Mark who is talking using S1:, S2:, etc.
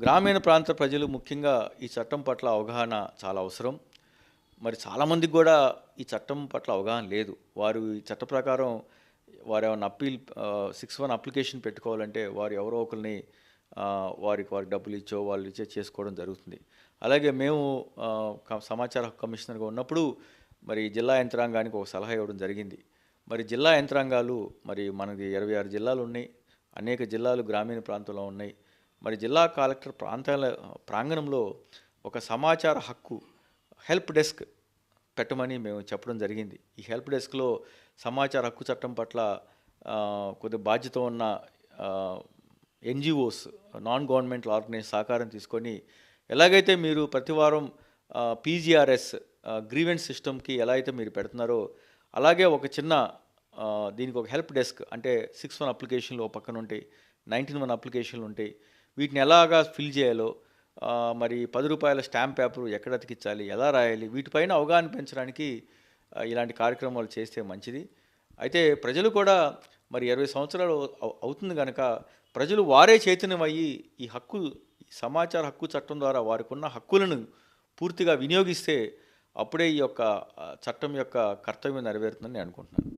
S1: గ్రామీణ ప్రాంత ప్రజలు ముఖ్యంగా ఈ చట్టం పట్ల అవగాహన చాలా అవసరం. మరి చాలామందికి గూడా ఈ చట్టం పట్ల అవగాహన లేదు. వారు ఈ చట్ట ప్రకారం వారేమన్నా 6(1) అప్లికేషన్ పెట్టుకోవాలంటే వారు ఎవరో ఒకరిని వారికి డబ్బులిచ్చో, వాళ్ళిచ్చో చేసుకోవడం జరుగుతుంది. అలాగే మేము సమాచార హక్కు కమిషనర్‌గా ఉన్నప్పుడు మరి జిల్లా యంత్రాంగానికి ఒక సలహా ఇవ్వడం జరిగింది. మరి జిల్లా యంత్రాంగాలు మరి మనకి 26 జిల్లాలున్నాయి. అనేక జిల్లాలు గ్రామీణ ప్రాంతంలో ఉన్నాయి. మరి జిల్లా కలెక్టర్ ప్రాంగణంలో ఒక సమాచార హక్కు హెల్ప్ డెస్క్ పెట్టమని మేము చెప్పడం జరిగింది. ఈ హెల్ప్ డెస్క్‌లో సమాచార హక్కు చట్టం పట్ల కొద్దిగా బాధ్యత ఉన్న ఎన్‌జీఓస్, నాన్ గవర్నమెంటల్ ఆర్గనైజేషన్ సహకారం తీసుకొని ఎలాగైతే మీరు ప్రతి వారం పీజీఆర్ఎస్ గ్రీవెన్స్ సిస్టమ్‌కి ఎలా అయితే మీరు పెడుతున్నారో అలాగే ఒక చిన్న దీనికి ఒక హెల్ప్ డెస్క్ అంటే 6(1) అప్లికేషన్లు ఓ పక్కన ఉంటాయి, 19(1) అప్లికేషన్లు ఉంటాయి. వీటిని ఎలాగా ఫిల్ చేయాలో మరి రూ. 10 స్టాంప్ పేపర్ ఎక్కడ అతికించాలి, ఎలా రాయాలి, వీటిపైన అవగాహన పెంచడానికి ఇలాంటి కార్యక్రమాలు చేస్తే మంచిది. అయితే ప్రజలు కూడా మరి 20 సంవత్సరాలు అవుతుంది కనుక ప్రజలు వారే చైతన్యమయ్యి ఈ సమాచార హక్కు చట్టం ద్వారా వారికున్న హక్కులను పూర్తిగా వినియోగిస్తే అప్పుడే ఈ యొక్క చట్టం యొక్క కర్తవ్యం నెరవేరుతుందని నేను అనుకుంటున్నాను.